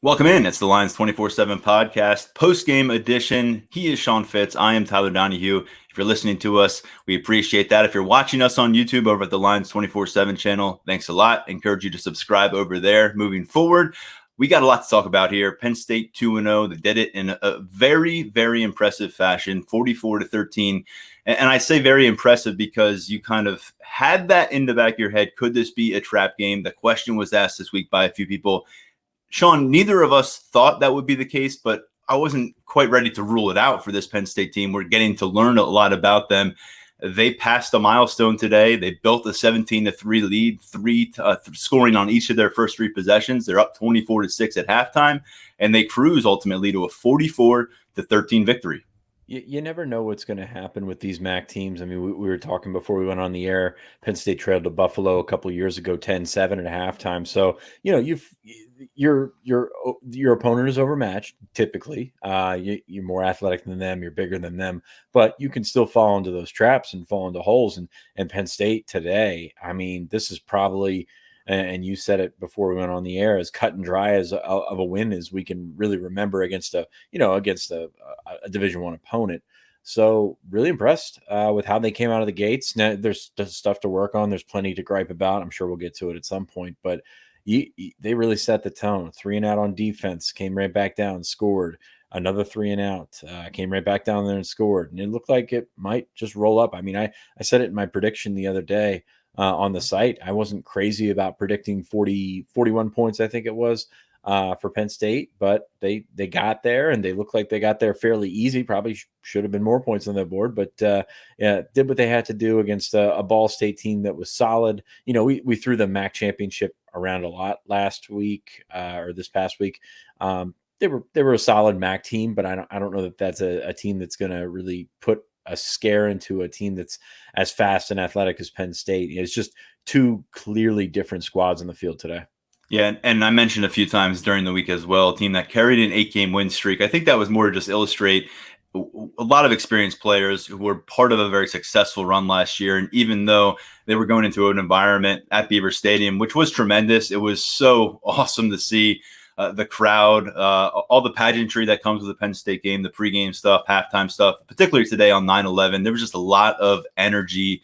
Welcome in. It's the Lions 24/7 podcast, post-game edition. He is Sean Fitz. I am Tyler Donohue. If you're listening to us, we appreciate that. If you're watching us on YouTube over at the Lions 24/7 channel, thanks a lot. I encourage you to subscribe over there. Moving forward, we got a lot to talk about here. Penn State 2-0. They did it in a very, very impressive fashion, 44-13. And I say very impressive because you kind of had that in the back of your head. Could this be a trap game? The question was asked this week by a few people. Sean, neither of us thought that would be the case, but I wasn't quite ready to rule it out for this Penn State team. We're getting to learn a lot about them. They passed a milestone today. They built a 17-3 lead, scoring on each of their first three possessions. They're up 24-6 at halftime, and they cruise ultimately to a 44-13 victory. You never know what's going to happen with these MAC teams. I mean, we were talking before we went on the air. Penn State trailed to Buffalo a couple of years ago, 10-7 at halftime. So, your opponent is overmatched typically. You're more athletic than them. You're bigger than them. But you can still fall into those traps and fall into holes. And Penn State today, I mean, this is probably – and you said it before we went on the air, as cut and dry as of a win as we can really remember against a Division I opponent. So really impressed with how they came out of the gates. Now there's stuff to work on. There's plenty to gripe about. I'm sure we'll get to it at some point, but they really set the tone. 3-and-out on defense, came right back down, scored. Another 3-and-out, came right back down there and scored. And it looked like it might just roll up. I mean, I said it in my prediction the other day on the site. I wasn't crazy about predicting 41 points, I think it was, for Penn State, but they got there, and they look like they got there fairly easy. Probably should have been more points on the board, but did what they had to do against a Ball State team that was solid. We threw the MAC championship around a lot last week or this past week. They were a solid MAC team, but I don't know that that's a team that's going to really put a scare into a team that's as fast and athletic as Penn State. It's just two clearly different squads on the field today. Yeah, and I mentioned a few times during the week as well, a team that carried an 8-game win streak. I think that was more to just illustrate a lot of experienced players who were part of a very successful run last year. And even though they were going into an environment at Beaver Stadium, which was tremendous, it was so awesome to see the crowd, all the pageantry that comes with the Penn State game, the pregame stuff, halftime stuff, particularly today on 9/11. There was just a lot of energy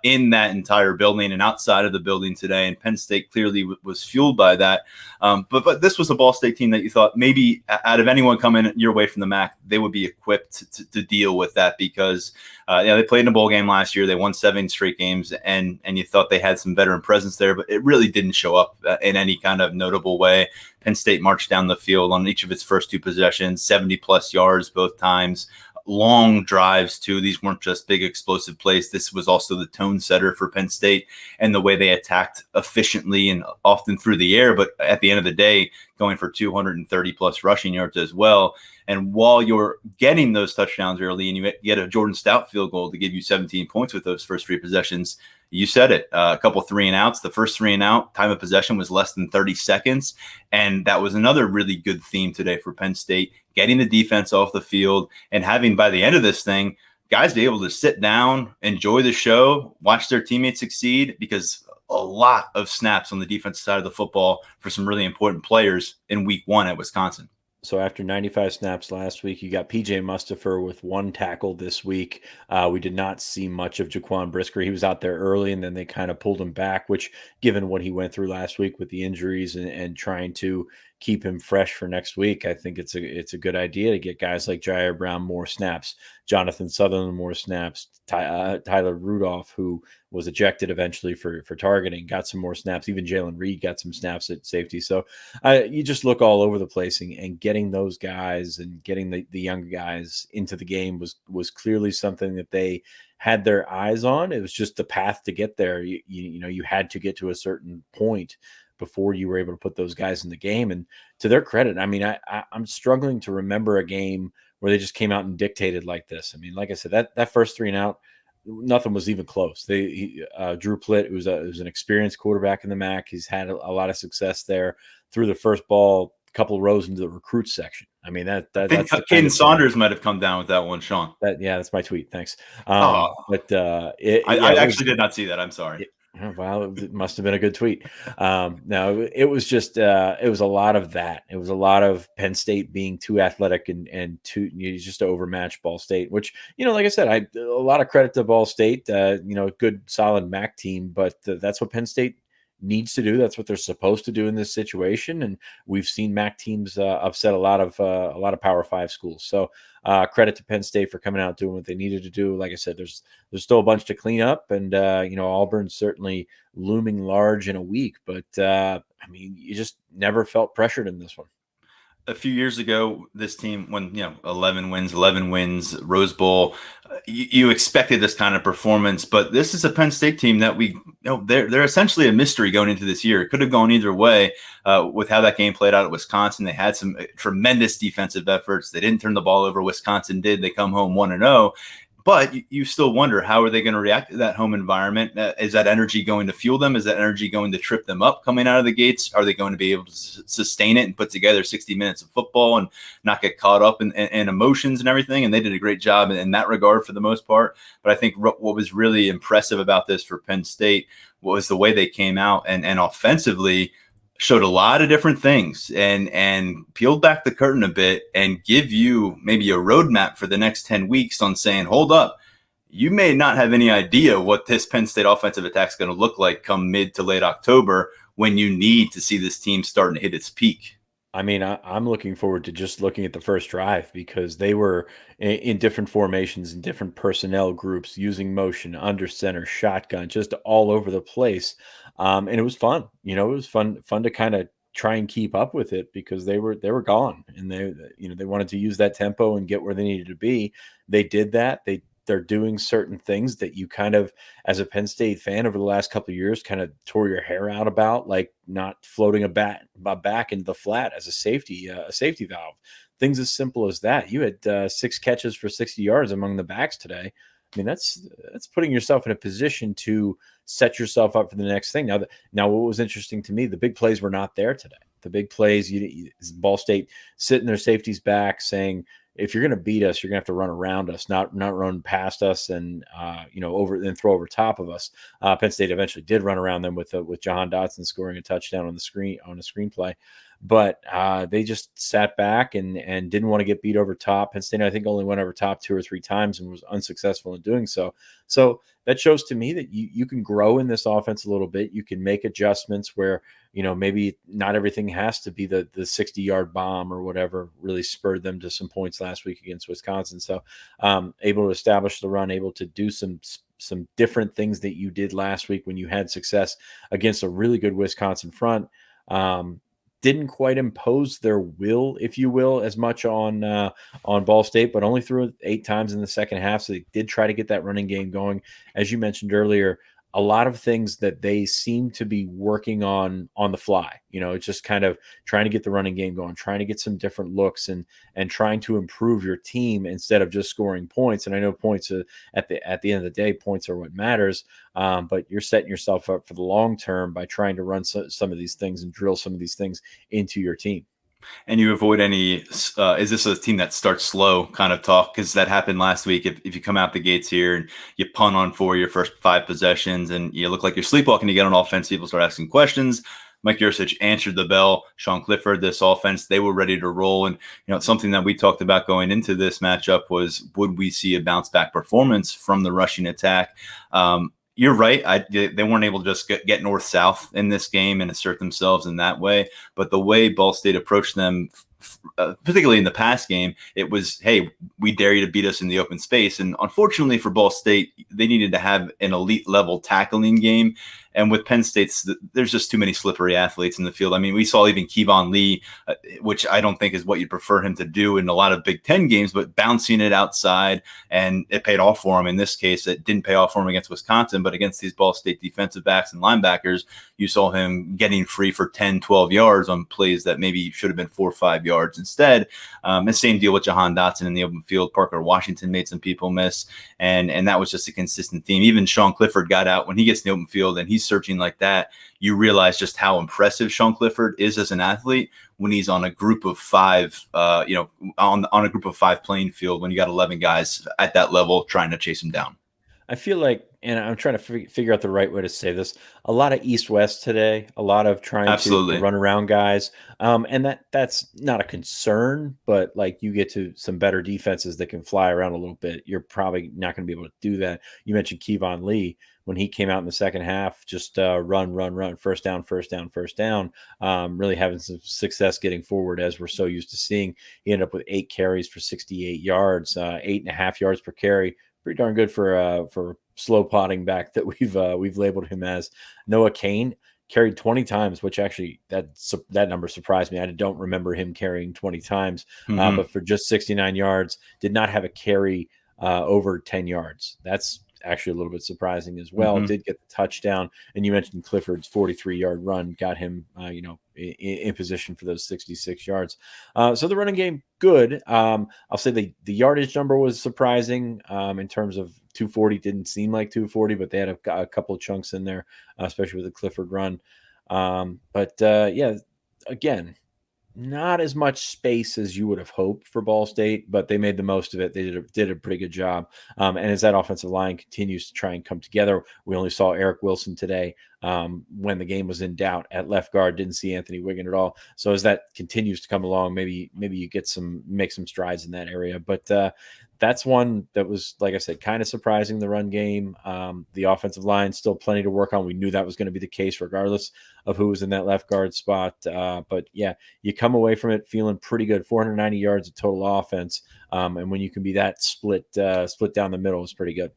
in that entire building and outside of the building today. And Penn State clearly was fueled by that. But this was a Ball State team that you thought maybe out of anyone coming your way from the MAC, they would be equipped to deal with that because they played in a bowl game last year. They won 7 straight games, and you thought they had some veteran presence there, but it really didn't show up in any kind of notable way. Penn State marched down the field on each of its first 2 possessions, 70-plus yards both times. Long drives too. These weren't just big explosive plays. This was also the tone setter for Penn State and the way they attacked efficiently and often through the air, but at the end of the day, going for 230 plus rushing yards as well. And while you're getting those touchdowns early and you get a Jordan Stout field goal to give you 17 points with those first 3 possessions, you said it, a couple 3-and-outs. The first 3-and-out time of possession was less than 30 seconds. And that was another really good theme today for Penn State, getting the defense off the field and having, by the end of this thing, guys be able to sit down, enjoy the show, watch their teammates succeed, because a lot of snaps on the defensive side of the football for some really important players in week 1 at Wisconsin. So after 95 snaps last week, you got P.J. Mustipher with 1 tackle this week. We did not see much of Jaquan Brisker. He was out there early, and then they kind of pulled him back, which, given what he went through last week with the injuries and trying to keep him fresh for next week, I think it's a good idea to get guys like Jair Brown more snaps, Jonathan Sutherland more snaps, Tyler Rudolph, who was ejected eventually for targeting, got some more snaps. Even Jalen Reed got some snaps at safety. So you just look all over the place, and getting those guys and getting the young guys into the game was clearly something that they had their eyes on. It was just the path to get there. You had to get to a certain point before you were able to put those guys in the game. And to their credit, I mean, I'm struggling to remember a game where they just came out and dictated like this. I mean, like I said, that first 3-and-out, nothing was even close. Drew Plitt, who's an experienced quarterback in the MAC, he's had a lot of success there. Threw the first ball a couple of rows into the recruit section. I mean, I think Caden Saunders might have come down with that one, Sean. That's my tweet. Thanks. I actually did not see that. I'm sorry. Oh, wow, it must have been a good tweet. No, it was just it was a lot of that. It was a lot of Penn State being too athletic and too just to overmatch Ball State. Which like I said, a lot of credit to Ball State. Good solid MAC team, but that's what Penn State needs to do. That's what they're supposed to do in this situation. And we've seen MAC teams upset a lot of Power Five schools. So credit to Penn State for coming out doing what they needed to do. Like I said, there's still a bunch to clean up, and Auburn's certainly looming large in a week. But you just never felt pressured in this one. A few years ago, this team, when 11 wins, Rose Bowl, you expected this kind of performance. But this is a Penn State team that they're essentially a mystery going into this year. It could have gone either way with how that game played out at Wisconsin. They had some tremendous defensive efforts. They didn't turn the ball over. Wisconsin did. They come home 1-0. But you still wonder, how are they going to react to that home environment? Is that energy going to fuel them? Is that energy going to trip them up coming out of the gates? Are they going to be able to sustain it and put together 60 minutes of football and not get caught up in emotions and everything? And they did a great job in that regard for the most part. But I think what was really impressive about this for Penn State was the way they came out and offensively showed a lot of different things and peeled back the curtain a bit and give you maybe a roadmap for the next 10 weeks on saying, hold up, you may not have any idea what this Penn State offensive attack is going to look like come mid to late October when you need to see this team starting to hit its peak. I'm looking forward to just looking at the first drive because they were in different formations and different personnel groups, using motion, under center, shotgun, just all over the place. And it was fun. It was fun to kind of try and keep up with it because they were gone, and they wanted to use that tempo and get where they needed to be. They did that. They're doing certain things that you kind of, as a Penn State fan over the last couple of years, kind of tore your hair out about, like not floating a back into the flat as a safety valve. Things as simple as that. You had 6 catches for 60 yards among the backs today. That's putting yourself in a position to set yourself up for the next thing. Now, what was interesting to me, the big plays were not there today. The big plays, Ball State sitting their safeties back, saying, if you're going to beat us, you're going to have to run around us, not run past us and throw over top of us. Penn State eventually did run around them with Jahan Dotson scoring a touchdown on a screenplay, but they just sat back and didn't want to get beat over top. Penn State, I think, only went over top 2 or 3 times and was unsuccessful in doing so. So that shows to me that you can grow in this offense a little bit. You can make adjustments where maybe not everything has to be the 60-yard bomb or whatever really spurred them to some points last week against Wisconsin. So able to establish the run, able to do some different things that you did last week when you had success against a really good Wisconsin front. Didn't quite impose their will, if you will, as much on Ball State, but only threw it 8 times in the second half. So they did try to get that running game going. As you mentioned earlier, a lot of things that they seem to be working on the fly. It's just kind of trying to get the running game going, trying to get some different looks and trying to improve your team instead of just scoring points. And I know points at the end of the day, points are what matters. But you're setting yourself up for the long term by trying to run some of these things and drill some of these things into your team. And you avoid any, is this a team that starts slow kind of talk? Because that happened last week. If you come out the gates here and you punt on 4 your first 5 possessions and you look like you're sleepwalking, you get on offense, people start asking questions. Mike Yursich answered the bell. Sean Clifford, this offense, they were ready to roll. And, something that we talked about going into this matchup was, would we see a bounce back performance from the rushing attack? You're right. They weren't able to just get north-south in this game and assert themselves in that way. But the way Ball State approached them, particularly in the pass game, it was, hey, we dare you to beat us in the open space. And unfortunately for Ball State, they needed to have an elite-level tackling game. And with Penn State's, there's just too many slippery athletes in the field. We saw even Kevon Lee, which I don't think is what you'd prefer him to do in a lot of Big Ten games, but bouncing it outside, and it paid off for him. In this case, it didn't pay off for him against Wisconsin, but against these Ball State defensive backs and linebackers, you saw him getting free for 10, 12 yards on plays that maybe should have been 4 or 5 yards instead. The same deal with Jahan Dotson in the open field. Parker Washington made some people miss, and that was just a consistent theme. Even Sean Clifford got out when he gets in the open field and he's searching like that. You realize just how impressive Sean Clifford is as an athlete when he's on a group of 5, on a group of 5 playing field when you got 11 guys at that level trying to chase him down. I feel like and I'm trying to figure out the right way to say this. A lot of East-West today, a lot of trying to Absolutely. run around guys. And that's not a concern, but like you get to some better defenses that can fly around a little bit. You're probably not going to be able to do that. You mentioned Kevon Lee when he came out in the second half, just run, first down, first down. Really having some success getting forward as we're so used to seeing. He ended up with 8 carries for 68 yards, 8.5 yards per carry. Pretty darn good for slow potting back that we've labeled him as. Noah Cain carried 20 times, which actually that number surprised me. I don't remember him carrying 20 times, but for just 69 yards, did not have a carry over 10 yards. That's actually a little bit surprising as well. Did get the touchdown, and you mentioned Clifford's 43-yard run got him, in position for those 66 yards. So the running game, good. I'll say the yardage number was surprising in terms of 240. Didn't seem like 240, but they had a couple of chunks in there, especially with the Clifford run. Again, not as much space as you would have hoped for Ball State, but they made the most of it. They did a pretty good job. And as that offensive line continues to try and come together, we only saw Eric Wilson today when the game was in doubt at left guard. Didn't see Anthony Wiggin at all. So as that continues to come along, maybe you make some strides in that area. But that's one that was, like I said, kind of surprising, the run game. The offensive line, still plenty to work on. We knew that was going to be the case regardless of who was in that left guard spot. But yeah, you come away from it feeling pretty good. 490 yards of total offense. And when you can be that split down the middle is pretty good.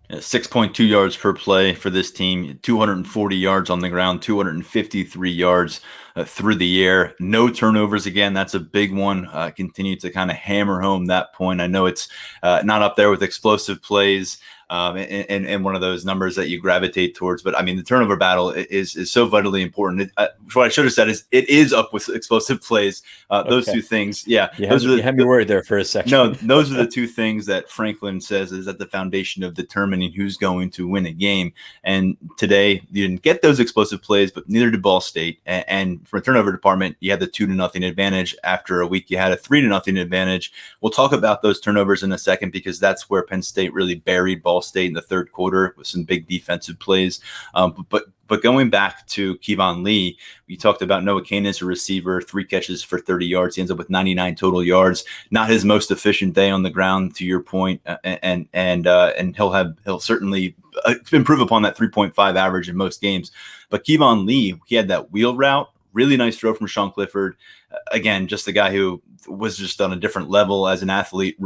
6.2 yards per play for this team, 240 yards on the ground, 253 yards through the air. No turnovers again. That's a big one. Continue to kind of hammer home that point. I know it's not up there with explosive plays and one of those numbers that you gravitate towards. But I mean, the turnover battle is so vitally important. What I should have said is it is up with explosive plays. Those two things. Yeah. You had me worried there for a second. No, those are the two things that Franklin says is at the foundation of determining who's going to win a game. And today you didn't get those explosive plays, but neither did Ball State. And for a turnover department, you had the 2-0 advantage. After a week, you had a 3-0 advantage. We'll talk about those turnovers in a second because that's where Penn State really buried Ball State in the third quarter with some big defensive plays. But going back to Kevon Lee, we talked about Noah Cain as a receiver, 3 catches for 30 yards. He ends up with 99 total yards. Not his most efficient day on the ground, to your point, and he'll certainly improve upon that 3.5 average in most games. But Kevon Lee, he had that wheel route, really nice throw from Sean Clifford. Again, just a guy who was just on a different level as an athlete,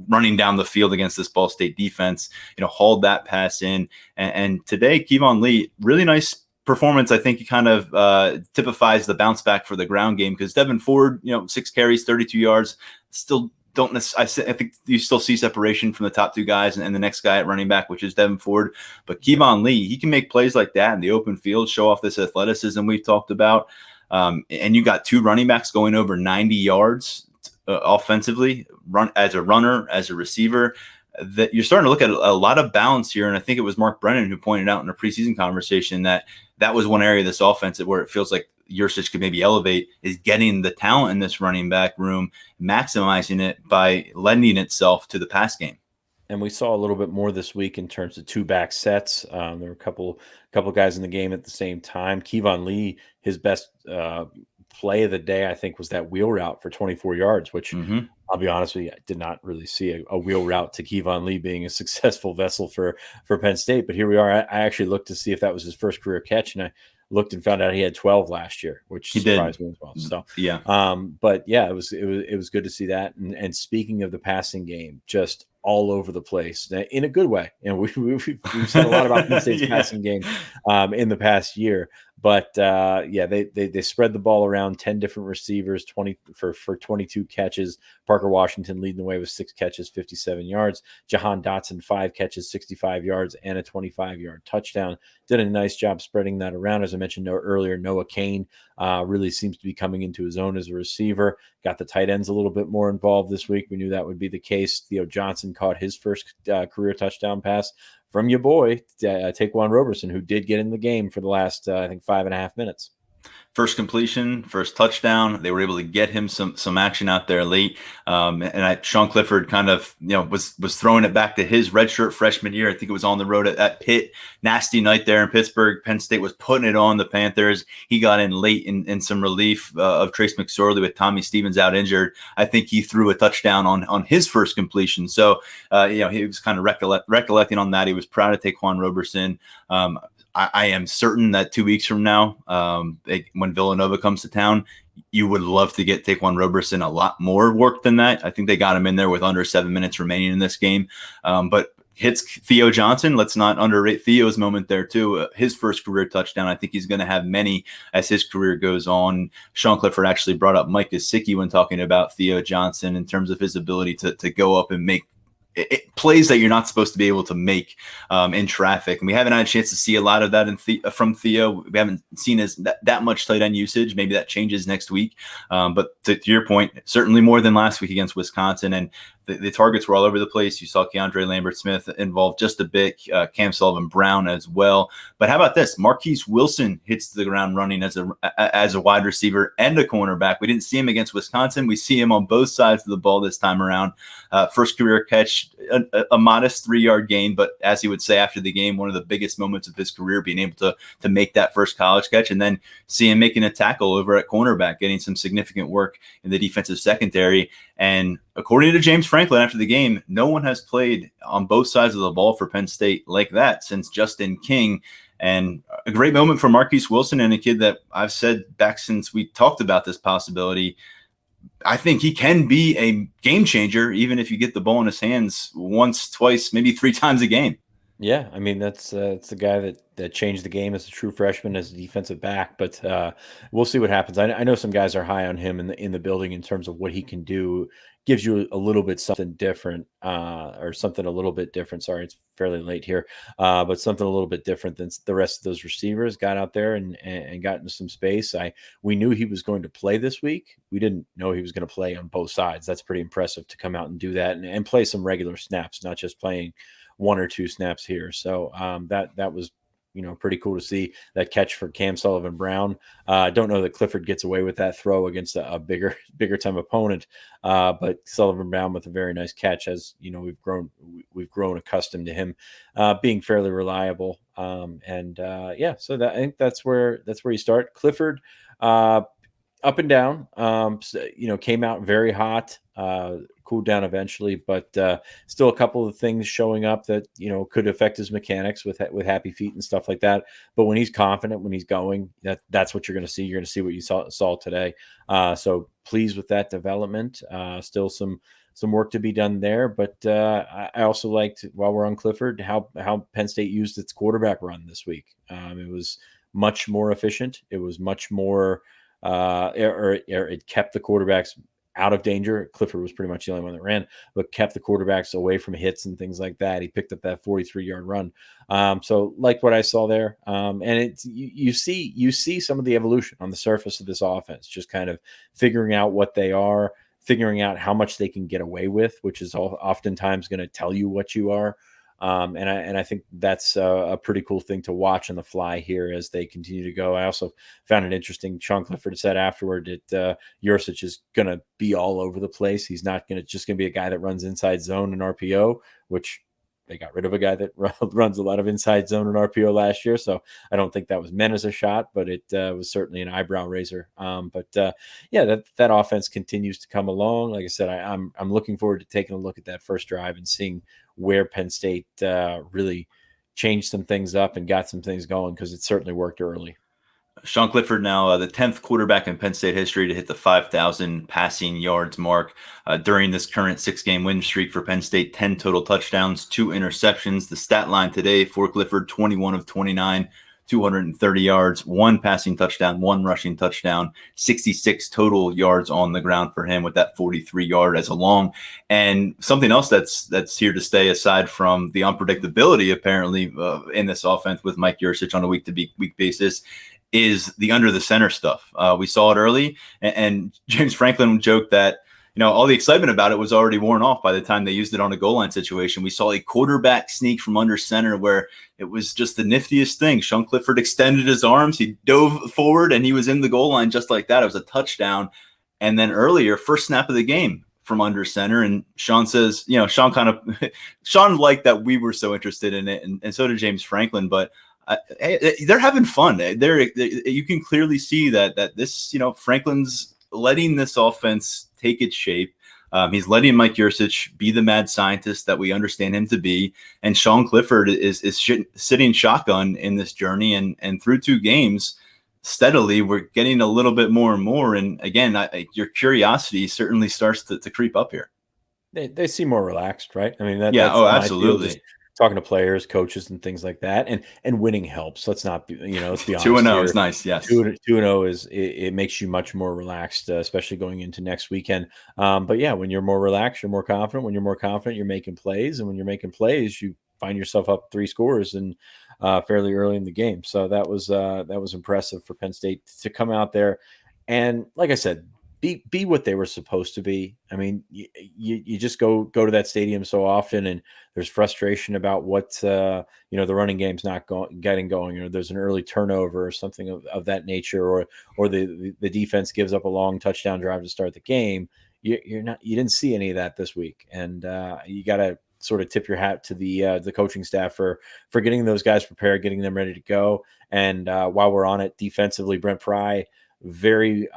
running down the field against this Ball State defense, hauled that pass in. And today, Kevon Lee, really nice performance. I think he kind of typifies the bounce back for the ground game because Devin Ford, 6 carries, 32 yards, still don't necessarily, I think you still see separation from the top 2 guys and the next guy at running back, which is Devin Ford. But Kevon Lee, he can make plays like that in the open field, show off this athleticism we've talked about. And you got 2 running backs going over 90 yards offensively, run as a runner, as a receiver. That you're starting to look at a lot of balance here. And I think it was Mark Brennan who pointed out in a preseason conversation that was one area of this offense where it feels like Yurcich could maybe elevate, is getting the talent in this running back room, maximizing it by lending itself to the pass game. And we saw a little bit more this week in terms of 2-back sets. There were a couple guys in the game at the same time. Kevon Lee, his best play of the day, I think, was that wheel route for 24 yards, which I'll be honest with you, I did not really see a wheel route to Kevon Lee being a successful vessel for Penn State. But here we are. I actually looked to see if that was his first career catch, and I looked and found out he had 12 last year, which surprised me as well. So yeah, but yeah, it was good to see that. And speaking of the passing game, just all over the place in a good way. And we've said a lot about Penn State's passing game in the past year. But they spread the ball around, 10 different receivers, 20 for 22 catches. Parker Washington leading the way with 6 catches, 57 yards. Jahan Dotson, 5 catches, 65 yards, and a 25-yard touchdown. Did a nice job spreading that around. As I mentioned earlier, Noah Cain really seems to be coming into his own as a receiver. Got the tight ends a little bit more involved this week. We knew that would be the case. Theo Johnson caught his first career touchdown pass from your boy, Daquan Roberson, who did get in the game for the last, I think, 5.5 minutes. First completion, first touchdown. They were able to get him some action out there late. Sean Clifford kind of was throwing it back to his redshirt freshman year. I think it was on the road at Pitt. Nasty night there in Pittsburgh. Penn State was putting it on the Panthers. He got in late in some relief of Trace McSorley with Tommy Stevens out injured. I think he threw a touchdown on his first completion. So he was kind of recollecting on that. He was proud of Daquan Roberson. I am certain that 2 weeks from now, when Villanova comes to town, you would love to get Daquan Roberson a lot more work than that. I think they got him in there with under 7 minutes remaining in this game. But hits Theo Johnson. Let's not underrate Theo's moment there too. His first career touchdown. I think he's going to have many as his career goes on. Sean Clifford actually brought up Mike Gesicki when talking about Theo Johnson in terms of his ability to go up and make plays that you're not supposed to be able to make in traffic. And we haven't had a chance to see a lot of that from Theo. We haven't seen that much tight end usage. Maybe that changes next week. But to your point, certainly more than last week against Wisconsin. And the targets were all over the place. You saw Keandre Lambert-Smith involved just a bit, Cam Sullivan-Brown as well. But how about this? Marquise Wilson hits the ground running as a wide receiver and a cornerback. We didn't see him against Wisconsin. We see him on both sides of the ball this time around. First career catch, a modest 3-yard gain, but as he would say after the game, one of the biggest moments of his career, being able to make that first college catch, and then see him making a tackle over at cornerback, getting some significant work in the defensive secondary. And according to James Franklin after the game, no one has played on both sides of the ball for Penn State like that since Justin King. And a great moment for Marquise Wilson, and a kid that I've said back since we talked about this possibility, I think he can be a game changer, even if you get the ball in his hands once, twice, maybe 3 times a game. Yeah, I mean, it's the guy that changed the game as a true freshman, as a defensive back. But we'll see what happens. I know some guys are high on him in the building in terms of what he can do. Gives you a little bit something different, or something a little bit different. Sorry, it's fairly late here, but something a little bit different than the rest of those receivers. Got out there and got into some space. We knew he was going to play this week. We didn't know he was going to play on both sides. That's pretty impressive to come out and do that and play some regular snaps, not just playing 1 or 2 snaps here. So that was pretty cool to see that catch for Cam Sullivan-Brown. I don't know that Clifford gets away with that throw against a bigger time opponent, but Sullivan-Brown with a very nice catch. As we've grown accustomed to him being fairly reliable. So I think that's where you start. Clifford, up and down, came out very hot, cooled down eventually, but still a couple of things showing up that, could affect his mechanics with happy feet and stuff like that. But when he's confident, when he's going, that's what you're going to see. You're going to see what you saw today. So pleased with that development. Still some work to be done there. But I also liked, while we're on Clifford, how Penn State used its quarterback run this week. It was much more efficient. It was much more it kept the quarterbacks out of danger. Clifford was pretty much the only one that ran, but kept the quarterbacks away from hits and things like that. He picked up that 43-yard run. So like what I saw there. And it's, you see some of the evolution on the surface of this offense, just kind of figuring out what they are, figuring out how much they can get away with, which is oftentimes going to tell you what you are. And I think that's a pretty cool thing to watch on the fly here as they continue to go. I also found it interesting. Sean Clifford said afterward that Yurcich is going to be all over the place. He's not going to be a guy that runs inside zone and RPO, which they got rid of a guy that runs a lot of inside zone and RPO last year. So I don't think that was meant as a shot, but it was certainly an eyebrow raiser. That offense continues to come along. Like I said, I'm looking forward to taking a look at that first drive and seeing where Penn State really changed some things up and got some things going, because it certainly worked early. Sean Clifford now the 10th quarterback in Penn State history to hit the 5,000 passing yards mark during this current 6-game win streak for Penn State. 10 total touchdowns, 2 interceptions. The stat line today for Clifford: 21 of 29, 230 yards, 1 passing touchdown, 1 rushing touchdown, 66 total yards on the ground for him, with that 43-yard as a long. And something else that's here to stay, aside from the unpredictability apparently in this offense with Mike Yurcich on a week-to-week basis, is the under the center stuff. We saw it early, and James Franklin joked that all the excitement about it was already worn off by the time they used it on a goal line situation. We saw a quarterback sneak from under center where it was just the niftiest thing. Sean Clifford extended his arms, he dove forward, and he was in the goal line just like that. It was a touchdown. And then earlier, first snap of the game from under center, and Sean says, Sean liked that we were so interested in it, and so did James Franklin, but they're having fun. You can clearly see that this, Franklin's letting this offense take its shape. He's letting Mike Yurcich be the mad scientist that we understand him to be, and Sean Clifford is sitting shotgun in this journey. And through 2 games, steadily, we're getting a little bit more and more. And again, your curiosity certainly starts to creep up here. They seem more relaxed, right? I mean, that's absolutely. Talking to players, coaches, and things like that, and winning helps. Let's not be, let's be honest. 2-0 is nice. Yes, 2-0 is it makes you much more relaxed, especially going into next weekend. But yeah, when you're more relaxed, you're more confident. When you're more confident, you're making plays, and when you're making plays, you find yourself up 3 scores and fairly early in the game. So that was impressive for Penn State to come out there, and like I said, be what they were supposed to be. I mean, you just go to that stadium so often, and there's frustration about what the running game's not getting going, or there's an early turnover or something of that nature, or the defense gives up a long touchdown drive to start the game. You didn't see any of that this week, and you got to sort of tip your hat to the coaching staff for getting those guys prepared, getting them ready to go. And while we're on it, defensively, Brent Pry very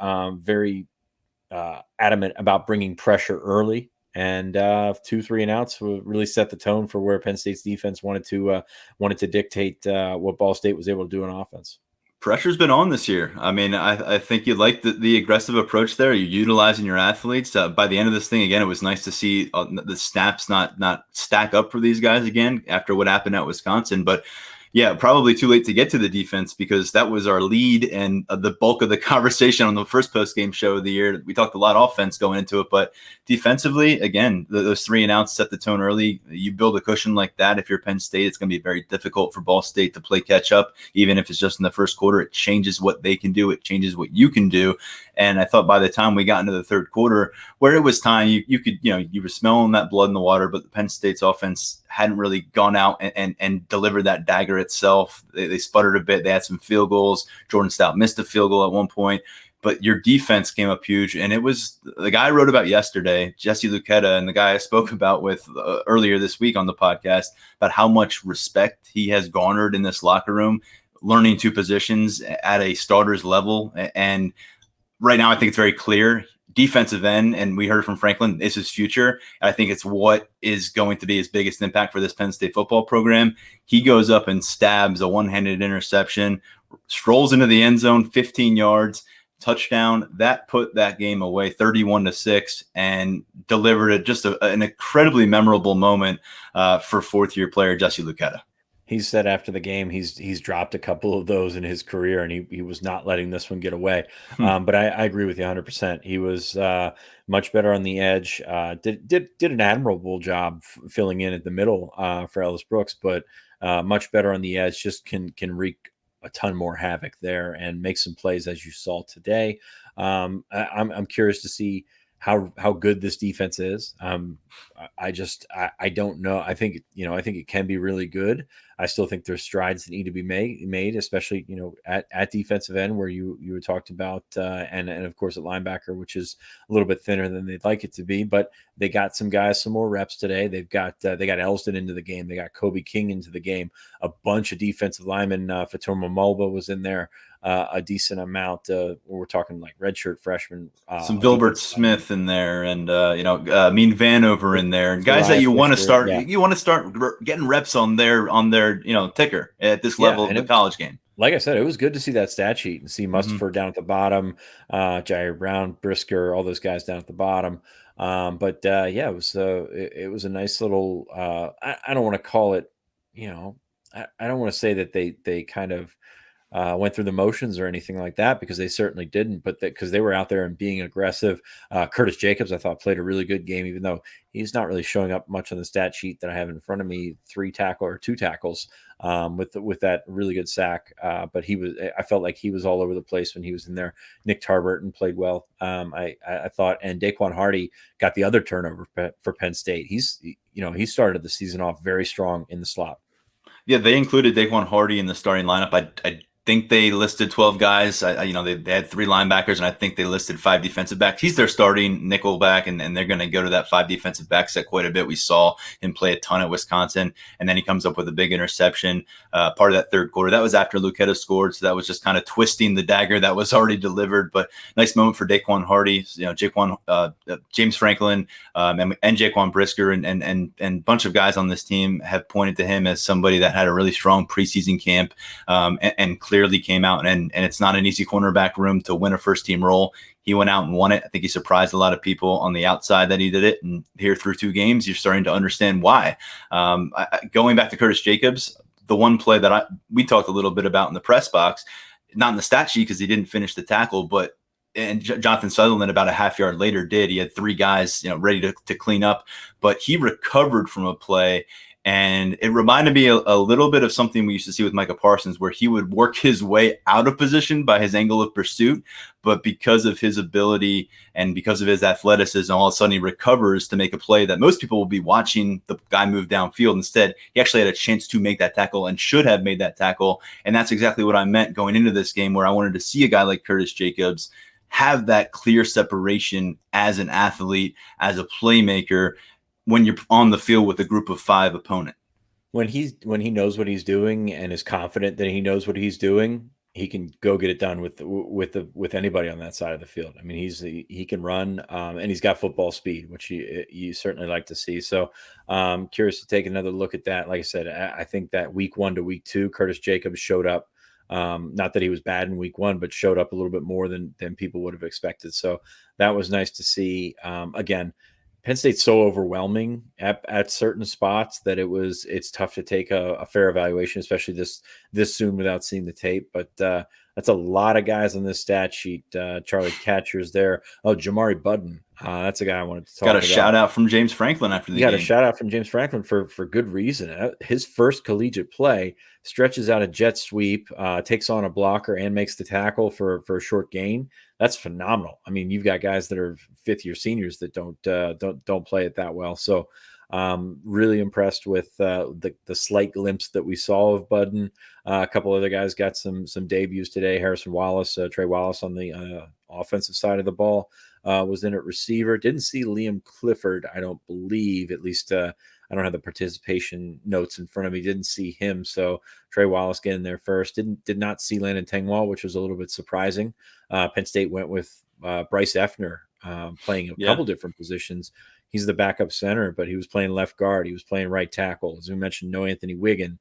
adamant about bringing pressure early, and 2 3 and outs will really set the tone for where Penn State's defense wanted to dictate what Ball State was able to do in offense. Pressure's been on this year. I mean, I think you like the aggressive approach there. You're utilizing your athletes. By the end of this thing, again, it was nice to see the snaps not stack up for these guys again after what happened at Wisconsin. But yeah, probably too late to get to the defense, because that was our lead and the bulk of the conversation on the first post-game show of the year. We talked a lot of offense going into it, but defensively, again, those 3 and outs set the tone early. You build a cushion like that. If you're Penn State, it's going to be very difficult for Ball State to play catch up. Even if it's just in the first quarter, it changes what they can do. It changes what you can do. And I thought by the time we got into the third quarter, where it was time, you were smelling that blood in the water, but the Penn State's offense hadn't really gone out and delivered that dagger itself. They sputtered a bit. They had some field goals. Jordan Stout missed a field goal at one point, but your defense came up huge. And it was the guy I wrote about yesterday, Jesse Luketa, and the guy I spoke about with earlier this week on the podcast, about how much respect he has garnered in this locker room, learning 2 positions at a starter's level. And right now, I think it's very clear. Defensive end, and we heard from Franklin, this is future. I think it's what is going to be his biggest impact for this Penn State football program. He goes up and stabs a one-handed interception, strolls into the end zone, 15 yards, touchdown. That put that game away 31-6 and delivered an incredibly memorable moment for 4th-year player Jesse Luketa. He said after the game he's dropped a couple of those in his career, and he was not letting this one get away. But I agree with you 100%. He was much better on the edge. Did an admirable job filling in at the middle for Ellis Brooks, but much better on the edge. Just can wreak a ton more havoc there and make some plays, as you saw today. I'm curious to see how good this defense is. I don't know. I think it can be really good. I still think there's strides that need to be made, especially, at defensive end, where you talked about, and of course at linebacker, which is a little bit thinner than they'd like it to be, but they got some guys, some more reps today. They got Elston into the game. They got Kobe King into the game. A bunch of defensive linemen. Fatuma Mulba was in there a decent amount. We're talking like redshirt freshmen. Some Vilbert Smith in there, and Mean Vanover in there, and guys that you want to start. Yeah. You want to start getting reps on their ticker at this level of the college game. Like I said, it was good to see that stat sheet and see Mustipher down at the bottom, Jair Brown, Brisker, all those guys down at the bottom. It was a nice little. I don't want to call it. I don't want to say that they kind of went through the motions or anything like that, because they certainly didn't, but because they were out there and being aggressive. Curtis Jacobs, I thought, played a really good game, even though he's not really showing up much on the stat sheet that I have in front of me. 2 tackles with that really good sack. But I felt like he was all over the place when he was in there. Nick Tarburton played well, I thought, and Daquan Hardy got the other turnover for Penn State. He started the season off very strong in the slot. Yeah, they included Daquan Hardy in the starting lineup. I think they listed 12 guys. They had 3 linebackers, and I think they listed 5 defensive backs. He's their starting nickel back, and they're going to go to that 5 defensive back set quite a bit. We saw him play a ton at Wisconsin, and then he comes up with a big interception part of that third quarter. That was after Lucetta scored, so that was just kind of twisting the dagger that was already delivered. But nice moment for Daquan Hardy, James Franklin, and Jaquan Brisker, and a bunch of guys on this team have pointed to him as somebody that had a really strong preseason camp, and clearly came out, and it's not an easy cornerback room to win a first team role. He went out and won it. I think he surprised a lot of people on the outside that he did it. And here through 2 games, you're starting to understand why. Going back to Curtis Jacobs, the one play that we talked a little bit about in the press box, not in the stat sheet because he didn't finish the tackle, and Jonathan Sutherland about a half yard later did. He had 3 guys, ready to clean up, but he recovered from a play. And it reminded me a little bit of something we used to see with Micah Parsons, where he would work his way out of position by his angle of pursuit. But because of his ability and because of his athleticism, all of a sudden he recovers to make a play that most people will be watching the guy move downfield. Instead, he actually had a chance to make that tackle and should have made that tackle. And that's exactly what I meant going into this game, where I wanted to see a guy like Curtis Jacobs have that clear separation as an athlete, as a playmaker, when you're on the field with a group of 5 opponent. When he knows what he's doing and is confident that he knows what he's doing, he can go get it done with anybody on that side of the field. I mean, he can run, and he's got football speed, which you certainly like to see. So curious to take another look at that. Like I said, I think that week 1 to week 2, Curtis Jacobs showed up. Not that he was bad in week 1, but showed up a little bit more than people would have expected. So that was nice to see. Again, Penn State's so overwhelming at certain spots that it's tough to take a fair evaluation, especially this soon without seeing the tape. But that's a lot of guys on this stat sheet. Charlie Catcher's there. Oh, Jamari Budden. That's a guy I wanted to talk about. Got a shout out from James Franklin after the game. Got a shout out from James Franklin for good reason. His first collegiate play, stretches out a jet sweep, takes on a blocker and makes the tackle for a short gain. That's phenomenal. I mean, you've got guys that are 5th-year seniors that don't play it that well. So really impressed with the slight glimpse that we saw of Budden. A couple other guys got some debuts today. Harrison Wallace, Trey Wallace on the offensive side of the ball was in at receiver. Didn't see Liam Clifford, I don't believe, at least I don't have the participation notes in front of me. Didn't see him. So Trey Wallace getting there first. Did not see Landon Tengwall, which was a little bit surprising. Penn State went with Bryce Effner playing a couple different positions. He's the backup center, but he was playing left guard. He was playing right tackle. As we mentioned, no Anthony Wiggin,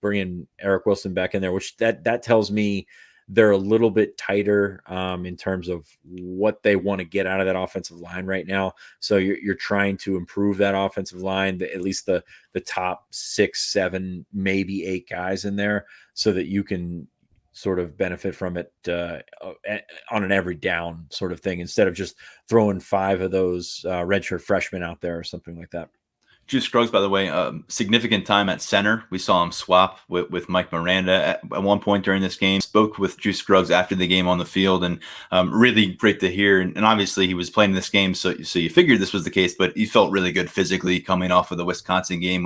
bringing Eric Wilson back in there, which that tells me they're a little bit tighter in terms of what they want to get out of that offensive line right now. So you're trying to improve that offensive line, at least the top 6, 7, maybe 8 guys in there, so that you can sort of benefit from it on an every down sort of thing, instead of just throwing 5 of those redshirt freshmen out there or something like that. Juice Scruggs, by the way, significant time at center. We saw him swap with Mike Miranda at one point during this game. Spoke with Juice Scruggs after the game on the field, and really great to hear. And obviously he was playing this game, so you figured this was the case, but he felt really good physically coming off of the Wisconsin game.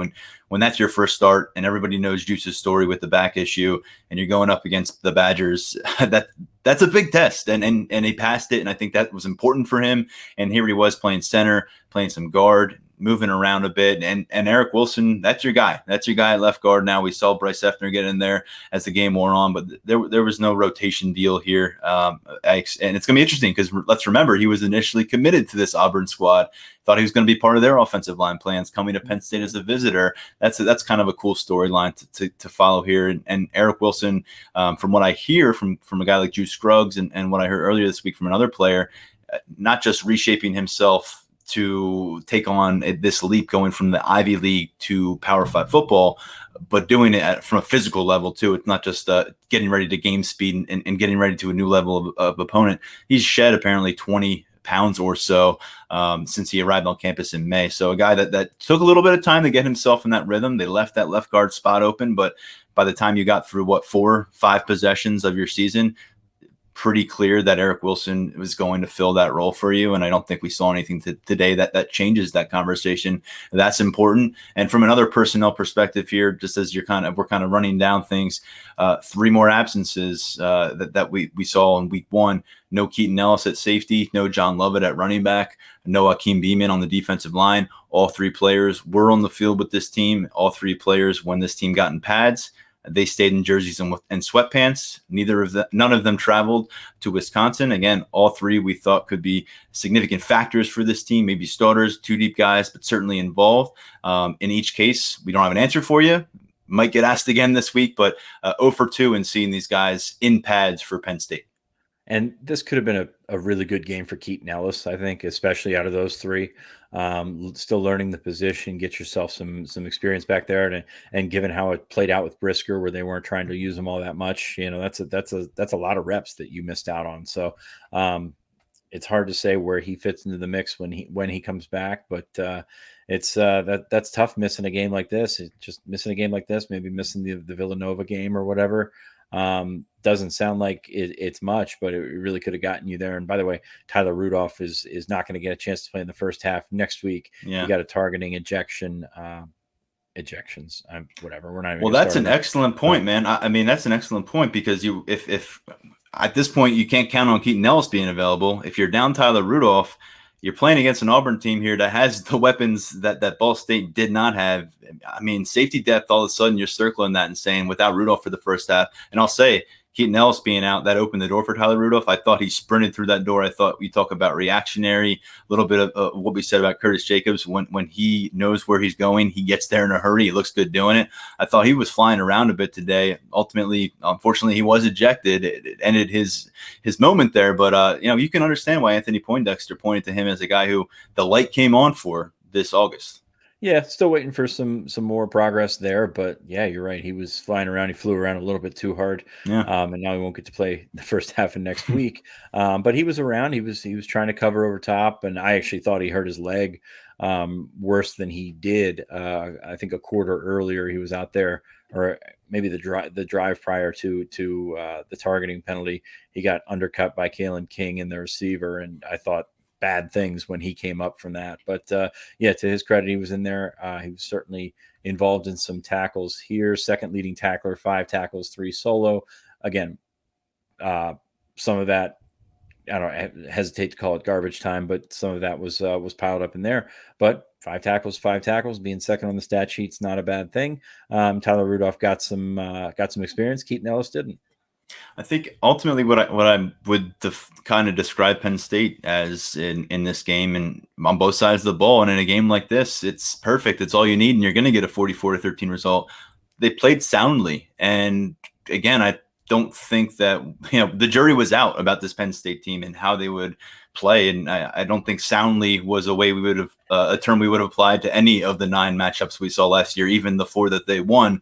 When that's your first start, and everybody knows Juice's story with the back issue, and you're going up against the Badgers, that's a big test, and he passed it, and I think that was important for him. And here he was playing center, playing some guard, moving around a bit, and Eric Wilson, that's your guy. That's your guy at left guard now. We saw Bryce Effner get in there as the game wore on, but there was no rotation deal here. And it's going to be interesting because let's remember, he was initially committed to this Auburn squad, thought he was going to be part of their offensive line plans, coming to Penn State as a visitor. That's kind of a cool storyline to follow here. And Eric Wilson, from what I hear from a guy like Juice Scruggs and what I heard earlier this week from another player, not just reshaping himself to take on this leap going from the Ivy League to Power 5 football, but doing it from a physical level too. It's not just getting ready to game speed and getting ready to a new level of opponent. He's shed apparently 20 pounds or so since he arrived on campus in May. So a guy that took a little bit of time to get himself in that rhythm. They left that left guard spot open, but by the time you got through 4-5 possessions of your season, pretty clear that Eric Wilson was going to fill that role for you. And I don't think we saw anything today that changes that conversation. That's important. And from another personnel perspective here, just as we're kind of running down things, 3 more absences that we saw in week 1. No Keaton Ellis at safety, no John Lovett at running back, no Akeem Beeman on the defensive line. All 3 players were on the field with this team. All 3 players, when this team got in pads, they stayed in jerseys and sweatpants. None of them traveled to Wisconsin. Again, all 3 we thought could be significant factors for this team, maybe starters, 2 deep guys, but certainly involved. In each case, we don't have an answer for you. Might get asked again this week, but 0 for 2 in seeing these guys in pads for Penn State. And this could have been a really good game for Keaton Ellis, I think, especially out of those 3. Still learning the position, get yourself some experience back there, and given how it played out with Brisker, where they weren't trying to use him all that much, that's a lot of reps that you missed out on. So it's hard to say where he fits into the mix when he comes back, but that's tough missing a game like this. It's just missing a game like this, maybe missing the Villanova game or whatever. Doesn't sound like it's much, but it really could have gotten you there. And by the way, Tyler Rudolph is not going to get a chance to play in the first half next week. Yeah. You got a targeting ejections. Whatever. We're not. Well, that's an excellent point, man. I mean, that's an excellent point because if at this point you can't count on Keaton Ellis being available. If you're down Tyler Rudolph, you're playing against an Auburn team here that has the weapons that Ball State did not have. I mean, safety depth, all of a sudden you're circling that and saying without Rudolph for the first half. And I'll say, Keaton Ellis being out, that opened the door for Tyler Rudolph. I thought he sprinted through that door. I thought we talk about reactionary, a little bit of what we said about Curtis Jacobs. When he knows where he's going, he gets there in a hurry. He looks good doing it. I thought he was flying around a bit today. Ultimately, unfortunately, he was ejected. It ended his moment there. But, you can understand why Anthony Poindexter pointed to him as a guy who the light came on for this August. Yeah, still waiting for some more progress there, but yeah, you're right. He was flying around. He flew around a little bit too hard, and now he won't get to play the first half of next week. But he was around. He was trying to cover over top, and I actually thought he hurt his leg worse than he did. I think a quarter earlier he was out there, or maybe the drive prior to the targeting penalty. He got undercut by Kalen King and the receiver, and I thought bad things when he came up from that. But to his credit, he was in there. He was certainly involved in some tackles here. Second leading tackler, 5 tackles, 3 solo. Again, some of that, I don't hesitate to call it garbage time, but some of that was piled up in there. But 5 tackles, being second on the stat sheet's not a bad thing. Tyler Rudolph got some experience. Keaton Ellis didn't. I think ultimately what I would kind of describe Penn State as in this game and on both sides of the ball, and in a game like this, it's perfect. It's all you need, and you're going to get a 44-13 result. They played soundly, and again, I don't think that the jury was out about this Penn State team and how they would play, and I don't think soundly was a way we would have a term we would have applied to any of the 9 matchups we saw last year, even the 4 that they won.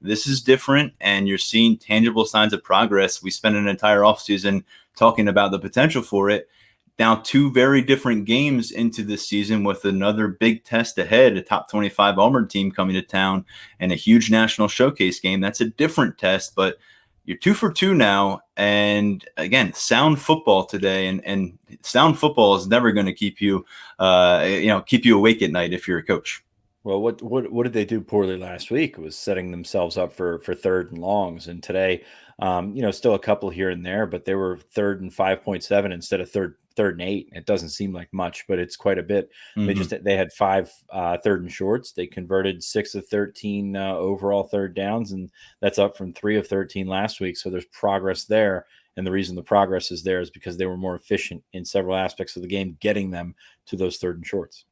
This is different, and you're seeing tangible signs of progress. We spent an entire offseason talking about the potential for it. Now 2 very different games into this season with another big test ahead, a top 25 Auburn team coming to town and a huge national showcase game. That's a different test, but you're 2 for 2 now. And again, sound football today, and sound football is never going to keep you awake at night if you're a coach. Well, what did they do poorly last week? It was setting themselves up for 3rd and longs, and today, still a couple here and there, but they were 3rd and 5.7 instead of 3rd and 8. It doesn't seem like much, but it's quite a bit. Mm-hmm. They had 5 3rd and shorts. They converted 6 of 13 overall 3rd downs, and that's up from 3 of 13 last week. So there's progress there, and the reason the progress is there is because they were more efficient in several aspects of the game, getting them to those 3rd and shorts.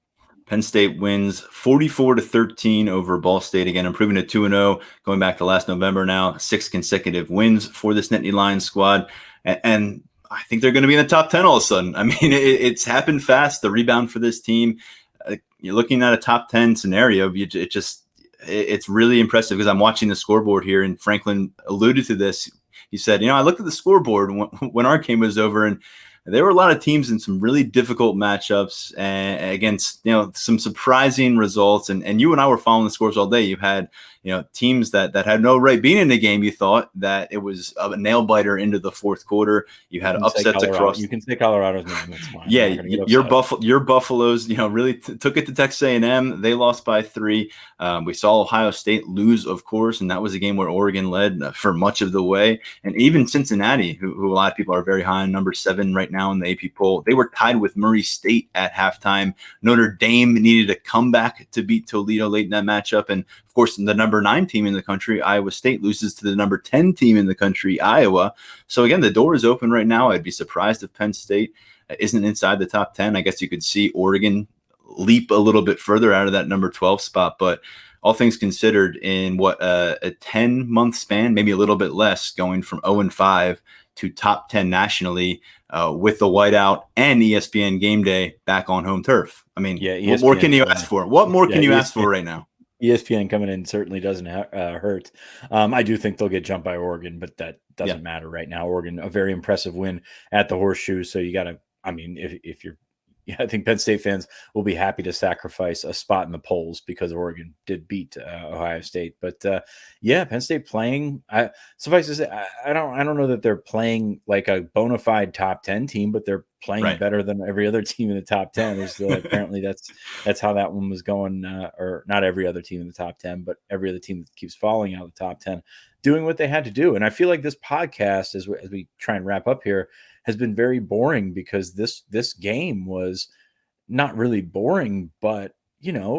Penn State wins 44-13 over Ball State, again improving to 2-0, going back to last November now, 6 consecutive wins for this Nittany Lions squad. And I think they're going to be in the top 10 all of a sudden. I mean, it's happened fast. The rebound for this team, you're looking at a top 10 scenario. It's really impressive because I'm watching the scoreboard here, and Franklin alluded to this. He said, I looked at the scoreboard when our game was over, and there were a lot of teams in some really difficult matchups and against, some surprising results. And you and I were following the scores all day. You had, teams that had no right being in the game. You thought that it was a nail biter into the fourth quarter. You had upsets across. You can say Colorado's name. That's fine. Yeah, your Buffaloes, really took it to Texas A&M. They lost by 3. We saw Ohio State lose, of course, and that was a game where Oregon led for much of the way. And even Cincinnati, who a lot of people are very high on, number 7 right now in the AP poll, they were tied with Murray State at halftime. Notre Dame needed a comeback to beat Toledo late in that matchup, and of course, the number 9 team in the country, Iowa State, loses to the number 10 team in the country, Iowa. So again, the door is open right now. I'd be surprised if Penn State isn't inside the top 10. I guess you could see Oregon leap a little bit further out of that number 12 spot. But all things considered, in a 10-month span, maybe a little bit less, going from 0-5 to top 10 nationally with the whiteout and ESPN Game Day back on home turf. I mean, what more can you ask for? What more can you ask for right now? ESPN coming in certainly doesn't hurt. I do think they'll get jumped by Oregon, but that doesn't matter right now. Oregon, a very impressive win at the Horseshoe. So you got to, if you're, I think Penn State fans will be happy to sacrifice a spot in the polls because Oregon did beat Ohio State. But Penn State playing. Suffice to say, I don't know that they're playing like a bona fide top 10 team, but they're playing better than every other team in the top 10. Apparently that's how that one was going. Or not every other team in the top 10, but every other team that keeps falling out of the top 10, doing what they had to do. And I feel like this podcast, as we try and wrap up here, has been very boring because this game was not really boring, but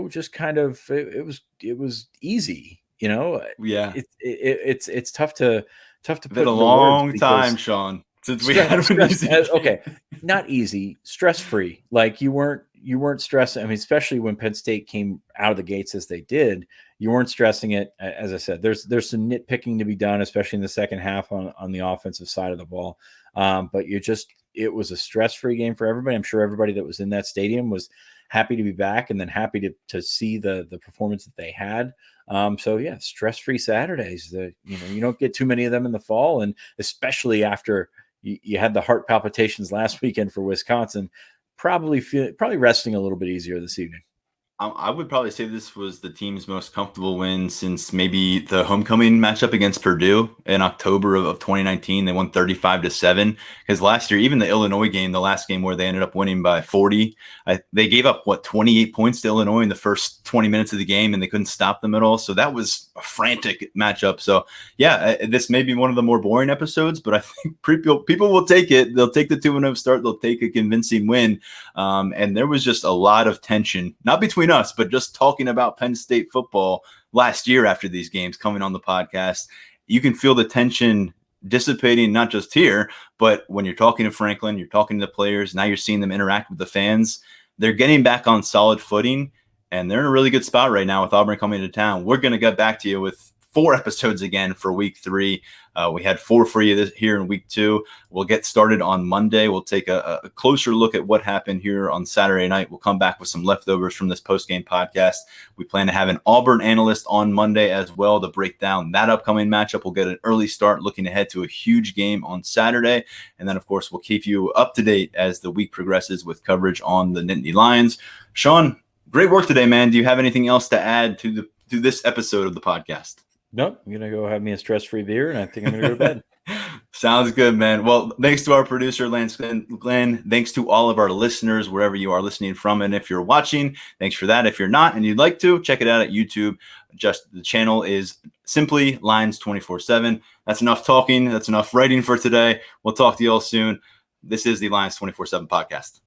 just kind of it was easy. It's tough to put been a long time, Sean, since we had okay, not easy, stress-free. Like you weren't stressing. I mean, especially when Penn State came out of the gates as they did, you weren't stressing it. As I said, there's some nitpicking to be done, especially in the second half on the offensive side of the ball. But it was a stress-free game for everybody. I'm sure everybody that was in that stadium was happy to be back and then happy to see the performance that they had. Stress-free Saturdays. You don't get too many of them in the fall, and especially after you had the heart palpitations last weekend for Wisconsin. Probably resting a little bit easier this evening. I would probably say this was the team's most comfortable win since maybe the homecoming matchup against Purdue in October of 2019. They won 35-7 because last year, even the Illinois game, the last game where they ended up winning by 40, they gave up 28 points to Illinois in the first 20 minutes of the game, and they couldn't stop them at all. So that was a frantic matchup. So this may be one of the more boring episodes, but I think people will take it. They'll take the 2-0 start. They'll take a convincing win. And there was just a lot of tension, not between us, but just talking about Penn State football last year after these games coming on the podcast. You can feel the tension dissipating, not just here, but when you're talking to Franklin, you're talking to the players, now you're seeing them interact with the fans. They're getting back on solid footing, and they're in a really good spot right now with Auburn coming to town. We're going to get back to you with 4 episodes again for week 3. We had 4 for you here in week 2. We'll get started on Monday. We'll take a closer look at what happened here on Saturday night. We'll come back with some leftovers from this post-game podcast. We plan to have an Auburn analyst on Monday as well to break down that upcoming matchup. We'll get an early start looking ahead to a huge game on Saturday. And then, of course, we'll keep you up to date as the week progresses with coverage on the Nittany Lions. Sean, great work today, man. Do you have anything else to add to this episode of the podcast? Nope, I'm going to go have me a stress-free beer, and I think I'm going to go to bed. Sounds good, man. Well, thanks to our producer, Glenn. Thanks to all of our listeners, wherever you are listening from. And if you're watching, thanks for that. If you're not and you'd like to, check it out at YouTube. The channel is simply Lions 24/7. That's enough talking. That's enough writing for today. We'll talk to you all soon. This is the Lions 24/7 podcast.